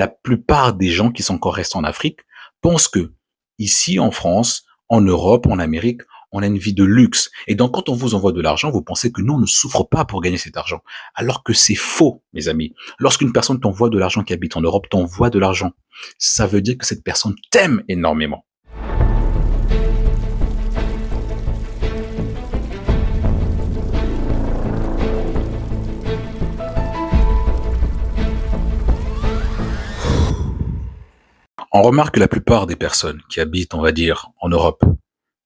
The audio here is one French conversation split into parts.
La plupart des gens qui sont encore restés en Afrique pensent que ici en France, en Europe, en Amérique, on a une vie de luxe. Et donc quand on vous envoie de l'argent, vous pensez que nous, on ne souffre pas pour gagner cet argent. Alors que c'est faux, mes amis. Lorsqu'une personne t'envoie de l'argent qui habite en Europe, t'envoie de l'argent, ça veut dire que cette personne t'aime énormément. On remarque que la plupart des personnes qui habitent, on va dire, en Europe,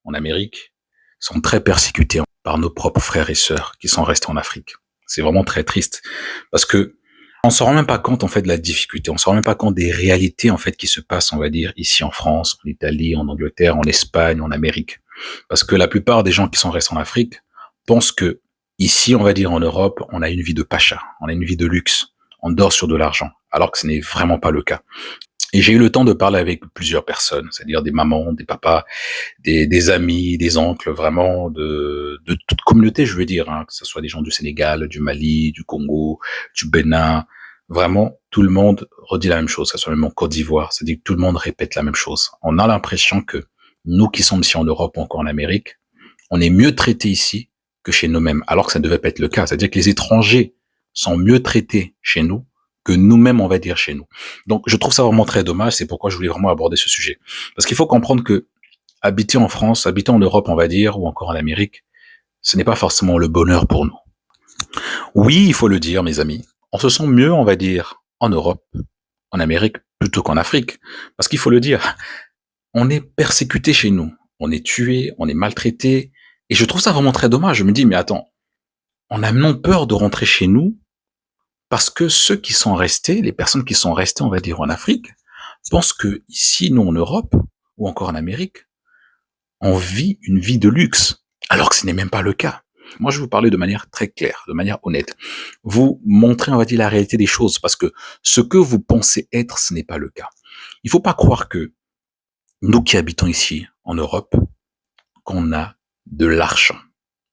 en Amérique, sont très persécutées par nos propres frères et sœurs qui sont restés en Afrique. C'est vraiment très triste parce que on se rend même pas compte en fait de la difficulté, on se rend même pas compte des réalités en fait qui se passent, on va dire, ici en France, en Italie, en Angleterre, en Espagne, en Amérique. Parce que la plupart des gens qui sont restés en Afrique pensent que ici, on va dire en Europe, on a une vie de pacha, on a une vie de luxe, on dort sur de l'argent, alors que ce n'est vraiment pas le cas. Et j'ai eu le temps de parler avec plusieurs personnes, c'est-à-dire des mamans, des papas, des amis, des oncles, vraiment de toute communauté, je veux dire, hein, que ce soit des gens du Sénégal, du Mali, du Congo, du Bénin. Vraiment, tout le monde redit la même chose, que ce soit même en Côte d'Ivoire. C'est-à-dire que tout le monde répète la même chose. On a l'impression que nous qui sommes ici en Europe ou encore en Amérique, on est mieux traités ici que chez nous-mêmes, alors que ça ne devait pas être le cas. C'est-à-dire que les étrangers sont mieux traités chez nous que nous-mêmes, on va dire, chez nous. Donc, je trouve ça vraiment très dommage. C'est pourquoi je voulais vraiment aborder ce sujet. Parce qu'il faut comprendre que habiter en France, habiter en Europe, on va dire, ou encore en Amérique, ce n'est pas forcément le bonheur pour nous. Oui, il faut le dire, mes amis. On se sent mieux, on va dire, en Europe, en Amérique, plutôt qu'en Afrique. Parce qu'il faut le dire, on est persécuté chez nous. On est tué, on est maltraité. Et je trouve ça vraiment très dommage. Je me dis, mais attends, on a non peur de rentrer chez nous parce que ceux qui sont restés, les personnes qui sont restées, on va dire, en Afrique, pensent que ici, nous, en Europe, ou encore en Amérique, on vit une vie de luxe. Alors que ce n'est même pas le cas. Moi, je vais vous parler de manière très claire, de manière honnête. Vous montrer, on va dire, la réalité des choses, parce que ce que vous pensez être, ce n'est pas le cas. Il faut pas croire que nous qui habitons ici, en Europe, qu'on a de l'argent.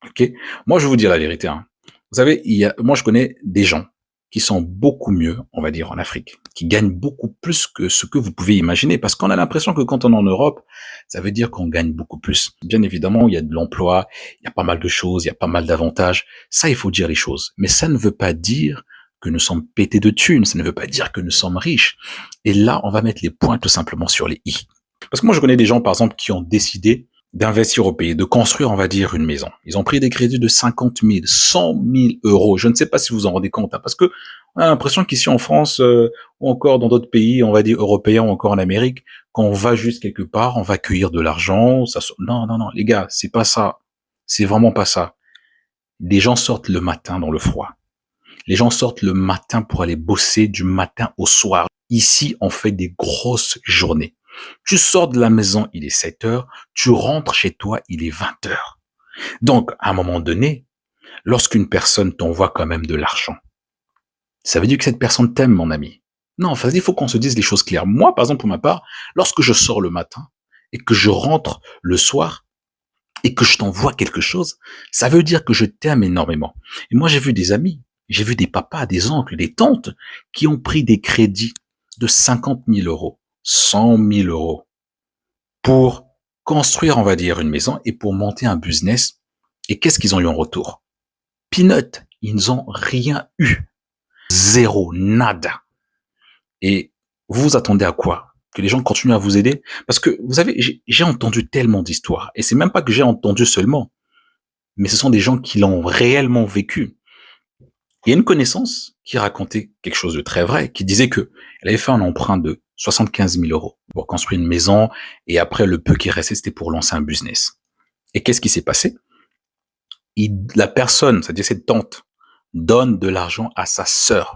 Ok? Moi, je vais vous dire la vérité. Hein. Vous savez, moi, je connais des gens qui sont beaucoup mieux, on va dire, en Afrique, qui gagnent beaucoup plus que ce que vous pouvez imaginer, parce qu'on a l'impression que quand on est en Europe, ça veut dire qu'on gagne beaucoup plus. Bien évidemment, il y a de l'emploi, il y a pas mal de choses, il y a pas mal d'avantages. Ça, il faut dire les choses. Mais ça ne veut pas dire que nous sommes pétés de thunes, ça ne veut pas dire que nous sommes riches. Et là, on va mettre les points tout simplement sur les i. Parce que moi, je connais des gens, par exemple, qui ont décidé d'investir au pays, de construire, on va dire, une maison. Ils ont pris des crédits de 50 000, 100 000 euros. Je ne sais pas si vous en rendez compte, hein, parce que on a l'impression qu'ici en France, ou encore dans d'autres pays, on va dire européens ou encore en Amérique, quand on va juste quelque part, on va cueillir de l'argent. Non, non, non, les gars, c'est pas ça. C'est vraiment pas ça. Les gens sortent le matin dans le froid. Les gens sortent le matin pour aller bosser du matin au soir. Ici, on fait des grosses journées. Tu sors de la maison, il est 7 heures, tu rentres chez toi, il est 20 heures. Donc, à un moment donné, lorsqu'une personne t'envoie quand même de l'argent, ça veut dire que cette personne t'aime, mon ami. Non, enfin, il faut qu'on se dise les choses claires. Moi, par exemple, pour ma part, lorsque je sors le matin et que je rentre le soir et que je t'envoie quelque chose, ça veut dire que je t'aime énormément. Et moi, j'ai vu des amis, j'ai vu des papas, des oncles, des tantes qui ont pris des crédits de 50 000 euros, 100 000 euros pour construire, on va dire, une maison et pour monter un business. Et qu'est-ce qu'ils ont eu en retour? Peanut, ils n'ont rien eu. Zéro, nada. Et vous vous attendez à quoi? Que les gens continuent à vous aider? Parce que, vous savez, j'ai entendu tellement d'histoires. Et c'est même pas que j'ai entendu seulement, mais ce sont des gens qui l'ont réellement vécu. Il y a une connaissance qui racontait quelque chose de très vrai, qui disait que elle avait fait un emprunt de 75 000 euros pour construire une maison, et après, le peu qui restait, c'était pour lancer un business. Et qu'est-ce qui s'est passé? La personne, c'est-à-dire cette tante, donne de l'argent à sa sœur.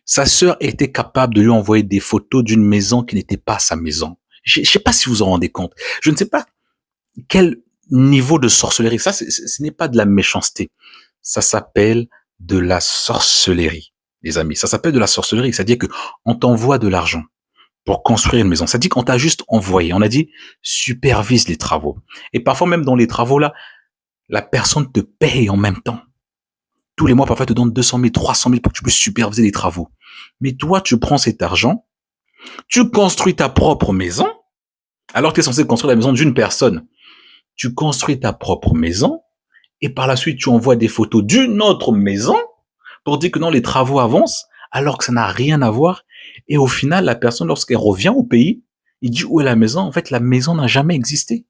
Sa sœur était capable de lui envoyer des photos d'une maison qui n'était pas sa maison. Je ne sais pas si vous en rendez compte. Je ne sais pas quel niveau de sorcellerie. Ça, ce n'est pas de la méchanceté. Ça s'appelle de la sorcellerie, les amis. Ça s'appelle de la sorcellerie. C'est-à-dire que on t'envoie de l'argent pour construire une maison. Ça dit qu'on t'a juste envoyé. On a dit supervise les travaux. Et parfois même dans les travaux là, la personne te paye en même temps. Tous les mois, parfois, te donne 200 000, 300 000 pour que tu puisses superviser les travaux. Mais toi, tu prends cet argent Tu construis ta propre maison, alors que tu es censé construire la maison d'une personne. Tu construis ta propre maison, et par la suite, tu envoies des photos d'une autre maison pour dire que non, les travaux avancent, alors que ça n'a rien à voir. Et au final, la personne, lorsqu'elle revient au pays, il dit où est la maison? En fait, la maison n'a jamais existé.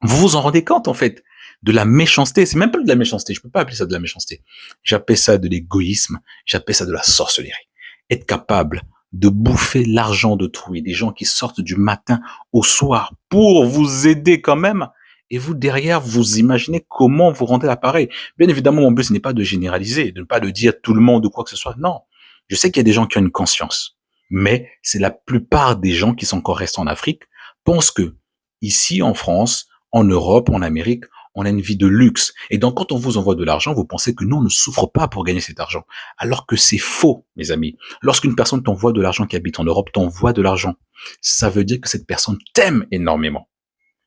Vous vous en rendez compte, en fait, de la méchanceté. C'est même pas de la méchanceté. Je peux pas appeler ça de la méchanceté. J'appelle ça de l'égoïsme. J'appelle ça de la sorcellerie. Être capable de bouffer l'argent d'autrui, des gens qui sortent du matin au soir pour vous aider quand même. Et vous, derrière, vous imaginez comment vous rendez l'appareil. Bien évidemment, mon but, ce n'est pas de généraliser, de ne pas de dire tout le monde ou quoi que ce soit. Non. Je sais qu'il y a des gens qui ont une conscience. Mais c'est la plupart des gens qui sont encore restés en Afrique pensent que ici, en France, en Europe, en Amérique, on a une vie de luxe. Et donc, quand on vous envoie de l'argent, vous pensez que nous, on ne souffre pas pour gagner cet argent. Alors que c'est faux, mes amis. Lorsqu'une personne t'envoie de l'argent qui habite en Europe, t'envoie de l'argent, ça veut dire que cette personne t'aime énormément.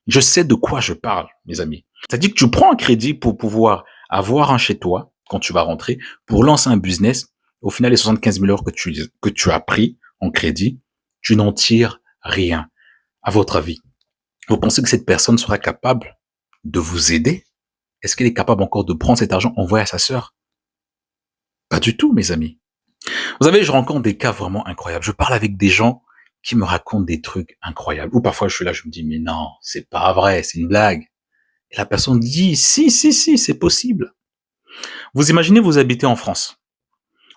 Je sais de quoi je parle, mes amis. C'est-à-dire que tu prends un crédit pour pouvoir avoir un chez toi, quand tu vas rentrer, pour lancer un business. Au final, les 75 000 euros que tu as pris en crédit, tu n'en tires rien. À votre avis, vous pensez que cette personne sera capable de vous aider? Est-ce qu'elle est capable encore de prendre cet argent envoyé à sa sœur? Pas du tout, mes amis. Vous savez, je rencontre des cas vraiment incroyables. Je parle avec des gens qui me racontent des trucs incroyables. Ou parfois, je suis là, je me dis, mais non, c'est pas vrai, c'est une blague. Et la personne dit, si, c'est possible. Vous imaginez, vous habitez en France.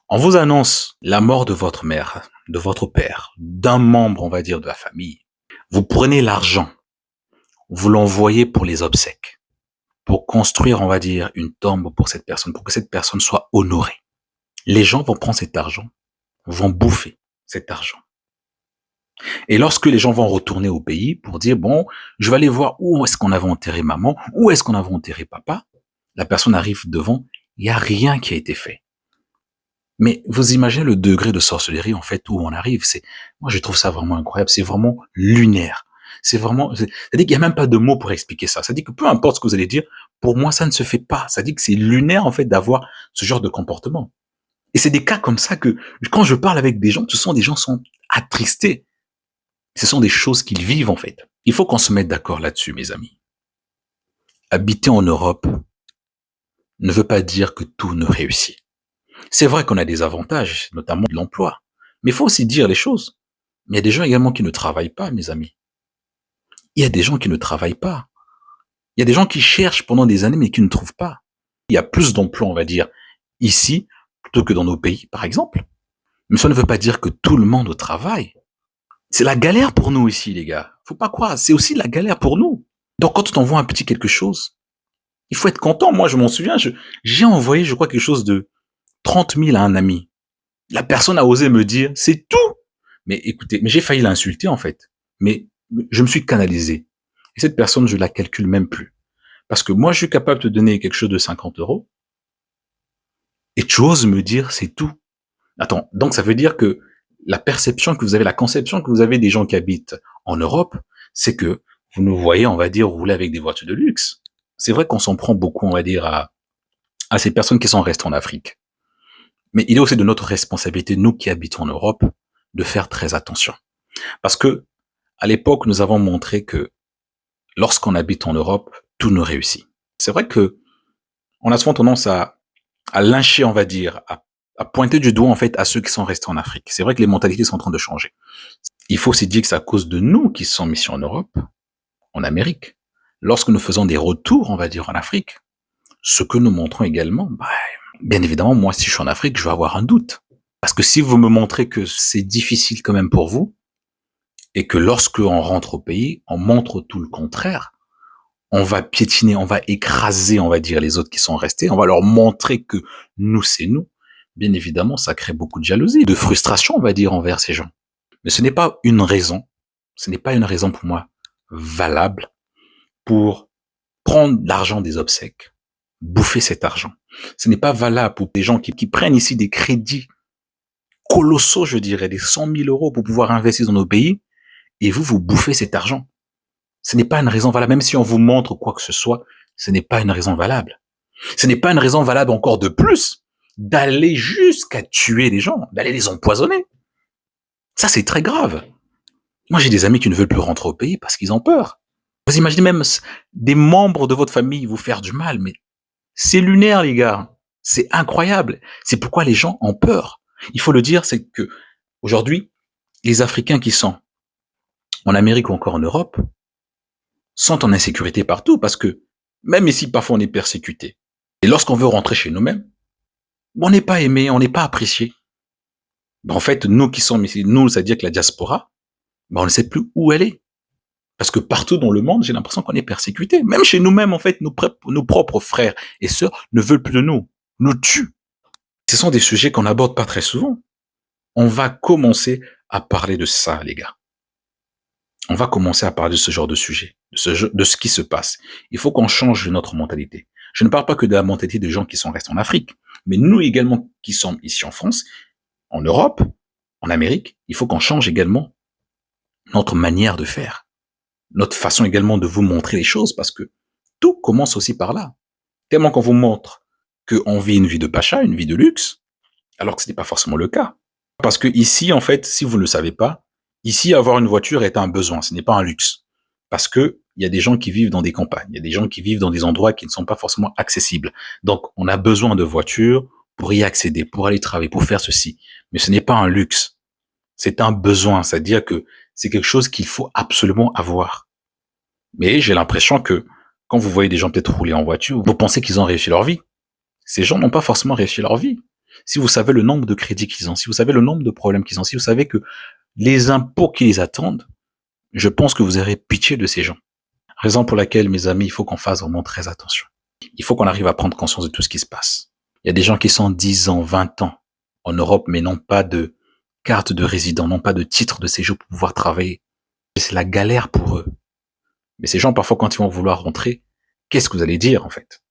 On vous annonce la mort de votre mère, de votre père, d'un membre, on va dire, de la famille. Vous prenez l'argent, vous l'envoyez pour les obsèques, pour construire, on va dire, une tombe pour cette personne, pour que cette personne soit honorée. Les gens vont prendre cet argent, vont bouffer cet argent. Et lorsque les gens vont retourner au pays pour dire, bon, je vais aller voir où est-ce qu'on avait enterré maman, où est-ce qu'on avait enterré papa, la personne arrive devant, il n'y a rien qui a été fait. Mais vous imaginez le degré de sorcellerie, en fait, où on arrive. Moi, je trouve ça vraiment incroyable. C'est vraiment lunaire. C'est-à-dire qu'il n'y a même pas de mots pour expliquer ça. C'est-à-dire que peu importe ce que vous allez dire, pour moi, ça ne se fait pas. C'est-à-dire que c'est lunaire, en fait, d'avoir ce genre de comportement. Et c'est des cas comme ça que, quand je parle avec des gens, des gens sont attristés. Ce sont des choses qu'ils vivent, en fait. Il faut qu'on se mette d'accord là-dessus, mes amis. Habiter en Europe ne veut pas dire que tout ne réussit. C'est vrai qu'on a des avantages, notamment de l'emploi. Mais il faut aussi dire les choses. Mais il y a des gens également qui ne travaillent pas, mes amis. Il y a des gens qui ne travaillent pas. Il y a des gens qui cherchent pendant des années, mais qui ne trouvent pas. Il y a plus d'emplois, on va dire, ici, plutôt que dans nos pays, par exemple. Mais ça ne veut pas dire que tout le monde travaille. C'est la galère pour nous ici, les gars. Faut pas croire, c'est aussi la galère pour nous. Donc quand on t'envoie un petit quelque chose, il faut être content. Moi, je m'en souviens, j'ai envoyé, je crois, quelque chose de 30 000 à un ami. La personne a osé me dire, c'est tout. Mais écoutez, mais j'ai failli l'insulter, en fait. Mais je me suis canalisé. Et cette personne, je la calcule même plus. Parce que moi, je suis capable de te donner quelque chose de 50 euros. Et tu oses me dire, c'est tout. Attends, donc ça veut dire que la perception que vous avez, la conception que vous avez des gens qui habitent en Europe, c'est que vous nous voyez, on va dire, rouler avec des voitures de luxe. C'est vrai qu'on s'en prend beaucoup, on va dire, à ces personnes qui sont restées en Afrique. Mais il est aussi de notre responsabilité, nous qui habitons en Europe, de faire très attention. Parce que, à l'époque, nous avons montré que lorsqu'on habite en Europe, tout nous réussit. C'est vrai que on a souvent tendance à lyncher, on va dire, à pointer du doigt, en fait, à ceux qui sont restés en Afrique. C'est vrai que les mentalités sont en train de changer. Il faut aussi dire que c'est à cause de nous qui sommes ici en Europe, en Amérique. Lorsque nous faisons des retours, on va dire, en Afrique, ce que nous montrons également, bien évidemment, moi, si je suis en Afrique, je vais avoir un doute. Parce que si vous me montrez que c'est difficile quand même pour vous, et que lorsque on rentre au pays, on montre tout le contraire, on va piétiner, on va écraser, on va dire, les autres qui sont restés, on va leur montrer que nous, c'est nous. Bien évidemment, ça crée beaucoup de jalousie, de frustration, on va dire, envers ces gens. Mais ce n'est pas une raison pour moi valable pour prendre l'argent des obsèques, bouffer cet argent. Ce n'est pas valable pour des gens qui prennent ici des crédits colossaux, je dirais, des 100 000 euros pour pouvoir investir dans nos pays, et vous bouffez cet argent. Ce n'est pas une raison valable. Même si on vous montre quoi que ce soit, ce n'est pas une raison valable. Ce n'est pas une raison valable encore de plus d'aller jusqu'à tuer les gens, d'aller les empoisonner. Ça, c'est très grave. Moi, j'ai des amis qui ne veulent plus rentrer au pays parce qu'ils ont peur. Vous imaginez même des membres de votre famille vous faire du mal, mais c'est lunaire, les gars. C'est incroyable. C'est pourquoi les gens ont peur. Il faut le dire, c'est que aujourd'hui, les Africains qui sont en Amérique ou encore en Europe sont en insécurité partout parce que même ici, parfois, on est persécuté. Et lorsqu'on veut rentrer chez nous-mêmes, on n'est pas aimé, on n'est pas apprécié. En fait, nous qui sommes ici, nous, c'est-à-dire que la diaspora, on ne sait plus où elle est. Parce que partout dans le monde, j'ai l'impression qu'on est persécuté. Même chez nous-mêmes, en fait, nos propres frères et sœurs ne veulent plus de nous, nous tuent. Ce sont des sujets qu'on n'aborde pas très souvent. On va commencer à parler de ça, les gars. On va commencer à parler de ce genre de sujet, de ce qui se passe. Il faut qu'on change notre mentalité. Je ne parle pas que de la mentalité des gens qui sont restés en Afrique, mais nous également qui sommes ici en France, en Europe, en Amérique, il faut qu'on change également notre manière de faire, notre façon également de vous montrer les choses, parce que tout commence aussi par là. Tellement qu'on vous montre qu'on vit une vie de pacha, une vie de luxe, alors que ce n'est pas forcément le cas. Parce que ici, en fait, si vous ne le savez pas, ici, avoir une voiture est un besoin, ce n'est pas un luxe. Parce que il y a des gens qui vivent dans des campagnes, il y a des gens qui vivent dans des endroits qui ne sont pas forcément accessibles. Donc, on a besoin de voitures pour y accéder, pour aller travailler, pour faire ceci. Mais ce n'est pas un luxe. C'est un besoin, c'est-à-dire que c'est quelque chose qu'il faut absolument avoir. Mais j'ai l'impression que quand vous voyez des gens peut-être rouler en voiture, vous pensez qu'ils ont réussi leur vie. Ces gens n'ont pas forcément réussi leur vie. Si vous savez le nombre de crédits qu'ils ont, si vous savez le nombre de problèmes qu'ils ont, si vous savez que les impôts qui les attendent, je pense que vous aurez pitié de ces gens. Raison pour laquelle, mes amis, il faut qu'on fasse vraiment très attention. Il faut qu'on arrive à prendre conscience de tout ce qui se passe. Il y a des gens qui sont 10 ans, 20 ans en Europe, mais n'ont pas de carte de résident, n'ont pas de titre de séjour pour pouvoir travailler. C'est la galère pour eux. Mais ces gens, parfois, quand ils vont vouloir rentrer, qu'est-ce que vous allez dire, en fait?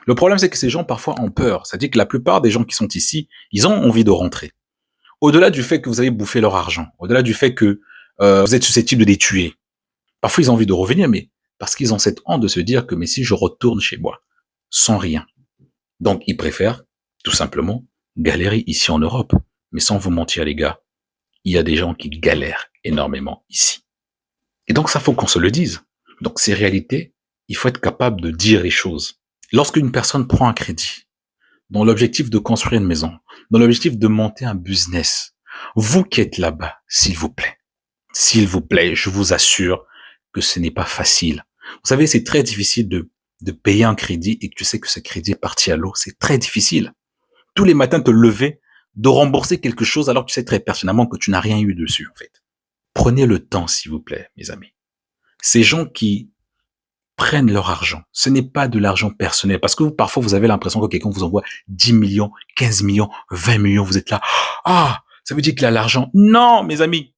Le problème, c'est que ces gens, parfois, ont peur. C'est-à-dire que la plupart des gens qui sont ici, ils ont envie de rentrer. Au-delà du fait que vous avez bouffé leur argent, au-delà du fait que vous êtes susceptible de les tuer, parfois, ils ont envie de revenir, mais parce qu'ils ont cette honte de se dire que, mais si je retourne chez moi, sans rien. Donc, ils préfèrent, tout simplement, galérer ici en Europe. Mais sans vous mentir, les gars, il y a des gens qui galèrent énormément ici. Et donc, ça, faut qu'on se le dise. Donc, ces réalités, il faut être capable de dire les choses. Lorsqu'une personne prend un crédit, dans l'objectif de construire une maison, dans l'objectif de monter un business, vous qui êtes là-bas, s'il vous plaît, je vous assure que ce n'est pas facile. Vous savez, c'est très difficile de payer un crédit et que tu sais que ce crédit est parti à l'eau. C'est très difficile. Tous les matins, te lever, de rembourser quelque chose alors que tu sais très pertinemment que tu n'as rien eu dessus, en fait. Prenez le temps, s'il vous plaît, mes amis. Ces gens qui prennent leur argent, ce n'est pas de l'argent personnel. Parce que parfois, vous avez l'impression que quelqu'un vous envoie 10 millions, 15 millions, 20 millions. Vous êtes là. Ah, ça veut dire qu'il a l'argent. Non, mes amis.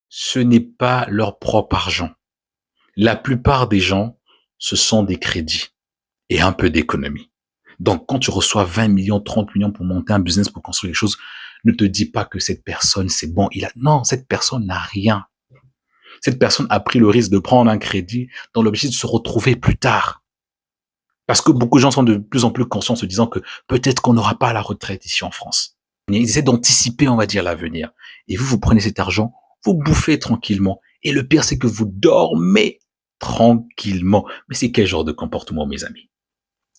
Ce n'est pas leur propre argent. La plupart des gens, ce sont des crédits et un peu d'économie. Donc, quand tu reçois 20 millions, 30 millions pour monter un business, pour construire quelque chose, ne te dis pas que cette personne, c'est bon. Non, cette personne n'a rien. Cette personne a pris le risque de prendre un crédit dans l'objectif de se retrouver plus tard. Parce que beaucoup de gens sont de plus en plus conscients en se disant que peut-être qu'on n'aura pas la retraite ici en France. Ils essaient d'anticiper, on va dire, l'avenir. Et vous prenez cet argent, vous bouffez tranquillement. Et le pire, c'est que vous dormez tranquillement. Mais c'est quel genre de comportement, mes amis?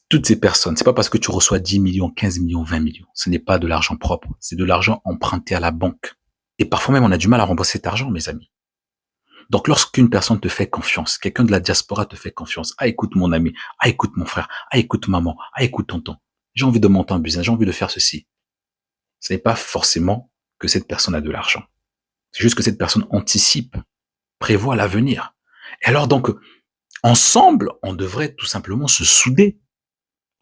Toutes ces personnes, c'est pas parce que tu reçois 10 millions, 15 millions, 20 millions. Ce n'est pas de l'argent propre. C'est de l'argent emprunté à la banque. Et parfois même, on a du mal à rembourser cet argent, mes amis. Donc, lorsqu'une personne te fait confiance, quelqu'un de la diaspora te fait confiance, ah, écoute mon ami, ah, écoute mon frère, ah, écoute maman, ah, écoute tonton, j'ai envie de monter un business, j'ai envie de faire ceci. Ce n'est pas forcément que cette personne a de l'argent. C'est juste que cette personne anticipe, prévoit l'avenir. Et alors, donc, ensemble, on devrait tout simplement se souder.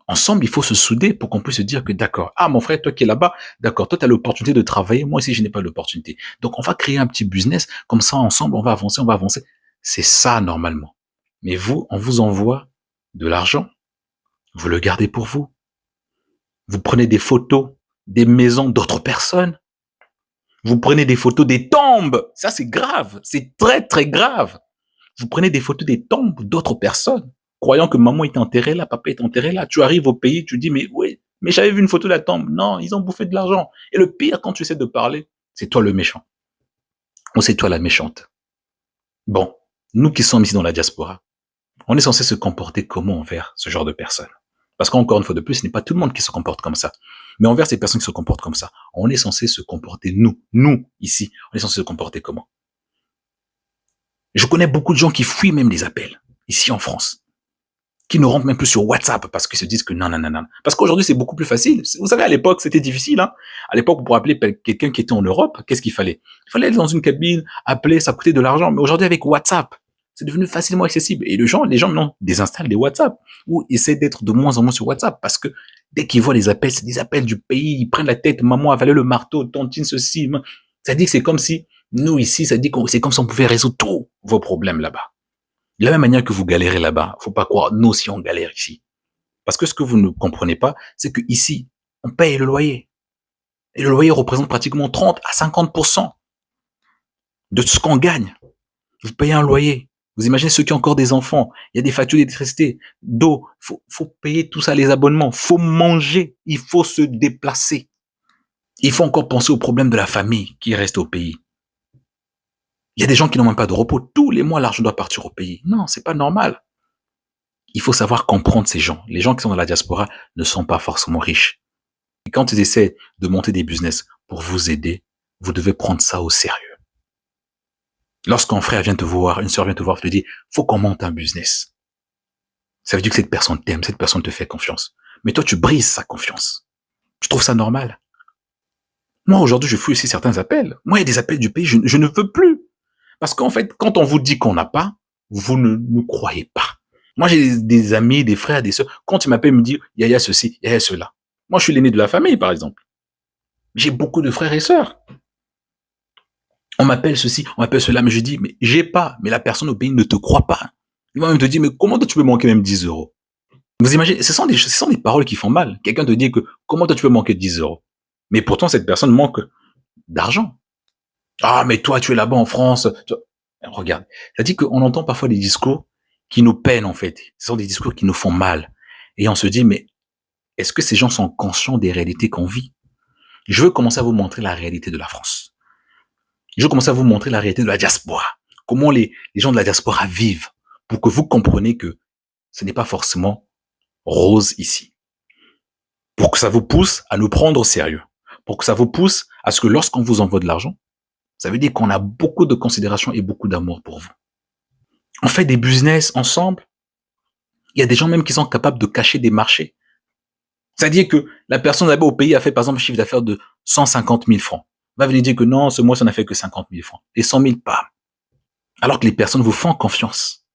Ensemble, il faut se souder pour qu'on puisse se dire que d'accord, ah mon frère, toi qui es là-bas, d'accord, toi tu as l'opportunité de travailler, moi aussi je n'ai pas l'opportunité. Donc on va créer un petit business, comme ça ensemble on va avancer, on va avancer. C'est ça normalement. Mais vous, on vous envoie de l'argent, vous le gardez pour vous. Vous prenez des photos des maisons d'autres personnes. Vous prenez des photos des tombes. Ça c'est grave, c'est très très grave. Vous prenez des photos des tombes d'autres personnes, croyant que maman est enterrée là, papa est enterré là. Tu arrives au pays, tu dis, mais oui, mais j'avais vu une photo de la tombe. Non, ils ont bouffé de l'argent. Et le pire, quand tu essaies de parler, c'est toi le méchant. ou c'est toi la méchante? Bon, nous qui sommes ici dans la diaspora, on est censé se comporter comment envers ce genre de personnes? Parce qu'encore une fois de plus, ce n'est pas tout le monde qui se comporte comme ça. Mais envers ces personnes qui se comportent comme ça, on est censé se comporter, nous, ici, on est censé se comporter comment? Je connais beaucoup de gens qui fuient même les appels, ici en France, qui ne rentrent même plus sur WhatsApp parce qu'ils se disent que non, non, non, non. Parce qu'aujourd'hui, c'est beaucoup plus facile. Vous savez, à l'époque, c'était difficile, hein. À l'époque, pour appeler quelqu'un qui était en Europe, qu'est-ce qu'il fallait? Il fallait aller dans une cabine, appeler, ça coûtait de l'argent. Mais aujourd'hui, avec WhatsApp, c'est devenu facilement accessible. Et les gens maintenant désinstallent des WhatsApp ou essaient d'être de moins en moins sur WhatsApp parce que dès qu'ils voient les appels, c'est des appels du pays, ils prennent la tête, maman avalait le marteau, tontine ceci. Ça dit que c'est comme si, nous ici, ça dit que c'est comme si on pouvait résoudre tous vos problèmes là-bas. De la même manière que vous galérez là-bas, faut pas croire, nous aussi on galère ici. Parce que ce que vous ne comprenez pas, c'est que ici, on paye le loyer. Et le loyer représente pratiquement 30 à 50% de ce qu'on gagne. Vous payez un loyer. Vous imaginez ceux qui ont encore des enfants. Il y a des factures d'électricité, d'eau. Faut payer tout ça, les abonnements. Faut manger. Il faut se déplacer. Il faut encore penser aux problèmes de la famille qui reste au pays. Il y a des gens qui n'ont même pas de repos. Tous les mois, l'argent doit partir au pays. Non, c'est pas normal. Il faut savoir comprendre ces gens. Les gens qui sont dans la diaspora ne sont pas forcément riches. Et quand ils essaient de monter des business pour vous aider, vous devez prendre ça au sérieux. Lorsqu'un frère vient te voir, une sœur vient te voir, te dit, faut qu'on monte un business. Ça veut dire que cette personne t'aime, cette personne te fait confiance. Mais toi, tu brises sa confiance. Tu trouves ça normal? Moi, aujourd'hui, je fouille aussi certains appels. Moi, il y a des appels du pays, je ne veux plus. Parce qu'en fait, quand on vous dit qu'on n'a pas, vous ne nous croyez pas. Moi, j'ai des amis, des frères, des sœurs. Quand ils m'appellent, ils me disent, il y a ceci, il y a cela. Moi, je suis l'aîné de la famille, par exemple. J'ai beaucoup de frères et sœurs. On m'appelle ceci, on m'appelle cela, mais je dis, mais j'ai pas. Mais la personne au pays ne te croit pas. Il va même te dire, mais comment toi tu peux manquer même 10 euros? Vous imaginez, ce sont des paroles qui font mal. Quelqu'un te dit que, comment toi tu peux manquer 10 euros? Mais pourtant, cette personne manque d'argent. Ah, mais toi, tu es là-bas en France. Regarde. Ça dit qu'on entend parfois des discours qui nous peinent, en fait. Ce sont des discours qui nous font mal. Et on se dit, mais est-ce que ces gens sont conscients des réalités qu'on vit? Je veux commencer à vous montrer la réalité de la France. Je veux commencer à vous montrer la réalité de la diaspora. Comment les gens de la diaspora vivent. Pour que vous compreniez que ce n'est pas forcément rose ici. Pour que ça vous pousse à nous prendre au sérieux. Pour que ça vous pousse à ce que lorsqu'on vous envoie de l'argent, ça veut dire qu'on a beaucoup de considération et beaucoup d'amour pour vous. On fait des business ensemble. Il y a des gens même qui sont capables de cacher des marchés. C'est-à-dire que la personne là-bas au pays a fait par exemple un chiffre d'affaires de 150 000 francs. Va venir dire que non, ce mois, ça n'a fait que 50 000 francs. Et 100 000 pas. Alors que les personnes vous font confiance.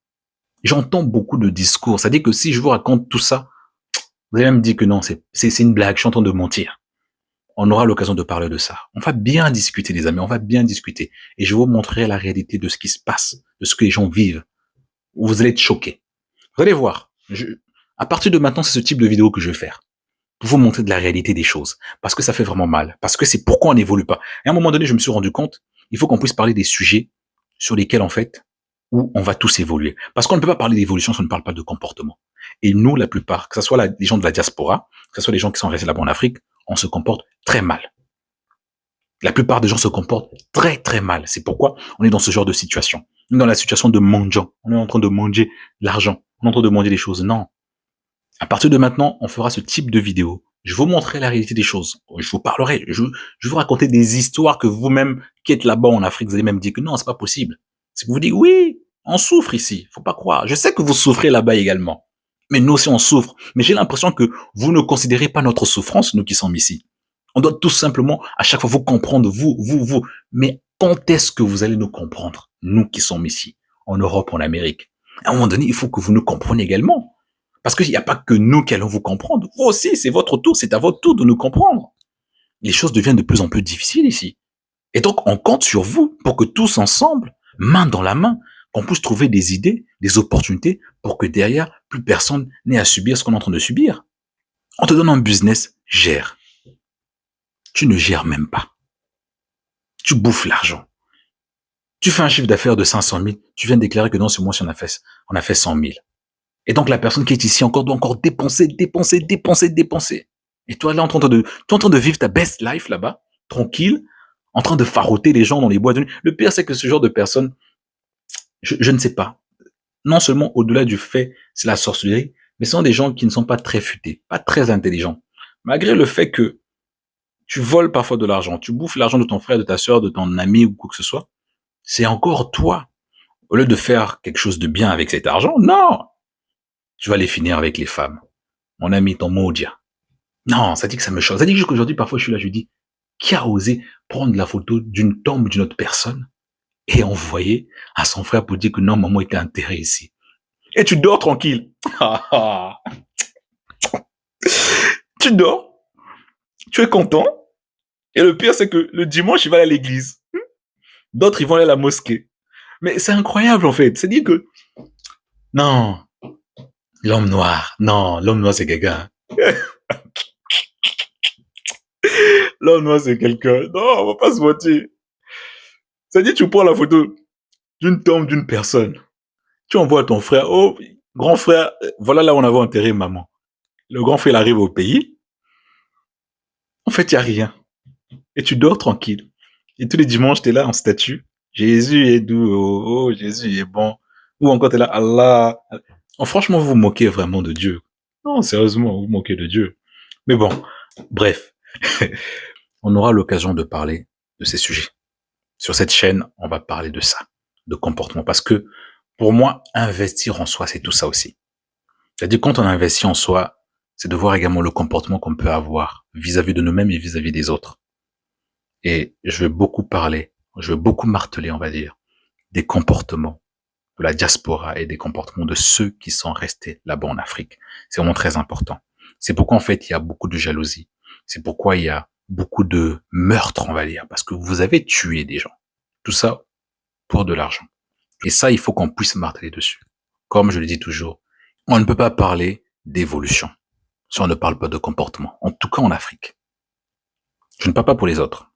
J'entends beaucoup de discours. C'est-à-dire que si je vous raconte tout ça, vous allez me dire que non, c'est une blague, je suis en train de mentir. On aura l'occasion de parler de ça. On va bien discuter, les amis, on va bien discuter. Et je vous montrerai la réalité de ce qui se passe, de ce que les gens vivent. Vous allez être choqués. Vous allez voir. À partir de maintenant, c'est ce type de vidéo que je vais faire. Pour vous montrer de la réalité des choses. Parce que ça fait vraiment mal. Parce que c'est pourquoi on n'évolue pas. Et à un moment donné, je me suis rendu compte, il faut qu'on puisse parler des sujets sur lesquels, en fait, où on va tous évoluer. Parce qu'on ne peut pas parler d'évolution si on ne parle pas de comportement. Et nous, la plupart, que ce soit les gens de la diaspora, que ce soit les gens qui sont restés là-bas en Afrique, on se comporte très mal. La plupart des gens se comportent très très mal. C'est pourquoi on est dans ce genre de situation. On est dans la situation de mendiant. On est en train de manger l'argent. On est en train de manger les choses. Non. À partir de maintenant, on fera ce type de vidéo. Je vous montrerai la réalité des choses. Je vous parlerai. Je vais vous raconter des histoires que vous-même, qui êtes là-bas en Afrique, vous allez même dire que non, c'est pas possible. C'est que vous dites, oui, on souffre ici. Faut pas croire. Je sais que vous souffrez là-bas également. Mais nous aussi, on souffre. Mais j'ai l'impression que vous ne considérez pas notre souffrance, nous qui sommes ici. On doit tout simplement, à chaque fois, vous comprendre, vous. Mais quand est-ce que vous allez nous comprendre, nous qui sommes ici, en Europe, en Amérique? À un moment donné, il faut que vous nous compreniez également. Parce qu'il n'y a pas que nous qui allons vous comprendre. Vous aussi, c'est votre tour, c'est à votre tour de nous comprendre. Les choses deviennent de plus en plus difficiles ici. Et donc, on compte sur vous pour que tous ensemble, main dans la main, qu'on puisse trouver des idées, des opportunités pour que derrière, plus personne n'ait à subir ce qu'on est en train de subir. On te donne un business, gère. Tu ne gères même pas. Tu bouffes l'argent. Tu fais un chiffre d'affaires de 500 000, tu viens de déclarer que dans ce mois-ci, on a fait 100 000. Et donc, la personne qui est ici encore doit encore dépenser. Et toi, là, tu es en train de vivre ta best life là-bas, tranquille, en train de faroter les gens dans les boîtes de nuit. Le pire, c'est que ce genre de personnes, je ne sais pas. Non seulement au-delà du fait, c'est la sorcellerie, mais ce sont des gens qui ne sont pas très futés, pas très intelligents. Malgré le fait que tu voles parfois de l'argent, tu bouffes l'argent de ton frère, de ta soeur, de ton ami ou quoi que ce soit, c'est encore toi. Au lieu de faire quelque chose de bien avec cet argent, non, tu vas les finir avec les femmes. Mon ami, ton maudit. Non, ça dit que ça me choque. Ça dit que jusqu'aujourd'hui, parfois, je suis là, je dis, qui a osé prendre la photo d'une tombe d'une autre personne et envoyer à son frère pour dire que non, maman était enterrée ici. Et tu dors tranquille. Tu dors, tu es content. Et le pire, c'est que le dimanche, il va aller à l'église. D'autres, ils vont aller à la mosquée. Mais c'est incroyable, en fait. C'est-à-dire que, non, l'homme noir, c'est quelqu'un. L'homme noir, c'est quelqu'un. Non, on va pas se mentir. C'est-à-dire, tu prends la photo d'une tombe d'une personne. Tu envoies à ton frère, oh, grand frère, voilà là où on avait enterré maman. Le grand frère arrive au pays. En fait, il n'y a rien. Et tu dors tranquille. Et tous les dimanches, tu es là en statue. Jésus est doux, oh, Jésus est bon. Ou encore, tu es là, Allah. Oh, franchement, vous vous moquez vraiment de Dieu. Non, sérieusement, vous vous moquez de Dieu. Mais bon, bref. On aura l'occasion de parler de ces sujets. Sur cette chaîne, on va parler de ça, de comportement. Parce que, pour moi, investir en soi, c'est tout ça aussi. C'est-à-dire, quand on investit en soi, c'est de voir également le comportement qu'on peut avoir vis-à-vis de nous-mêmes et vis-à-vis des autres. Et je veux beaucoup parler, je veux beaucoup marteler, on va dire, des comportements de la diaspora et des comportements de ceux qui sont restés là-bas en Afrique. C'est vraiment très important. C'est pourquoi, en fait, il y a beaucoup de jalousie. C'est pourquoi il y a beaucoup de meurtres, on va dire, parce que vous avez tué des gens. Tout ça pour de l'argent. Et ça, il faut qu'on puisse marteler dessus. Comme je le dis toujours, on ne peut pas parler d'évolution si on ne parle pas de comportement. En tout cas en Afrique. Je ne parle pas pour les autres.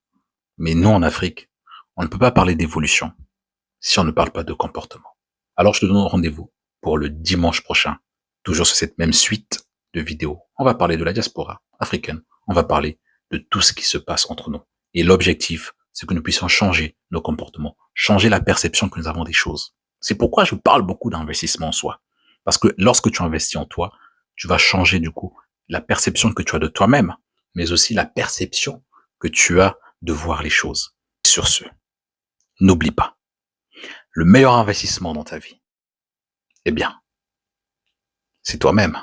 Mais nous, en Afrique, on ne peut pas parler d'évolution si on ne parle pas de comportement. Alors, je te donne rendez-vous pour le dimanche prochain, toujours sur cette même suite de vidéos. On va parler de la diaspora africaine. On va parler de tout ce qui se passe entre nous. Et l'objectif, c'est que nous puissions changer nos comportements, changer la perception que nous avons des choses. C'est pourquoi je parle beaucoup d'investissement en soi. Parce que lorsque tu investis en toi, tu vas changer du coup la perception que tu as de toi-même, mais aussi la perception que tu as de voir les choses. Sur ce, n'oublie pas, le meilleur investissement dans ta vie, eh bien, c'est toi-même.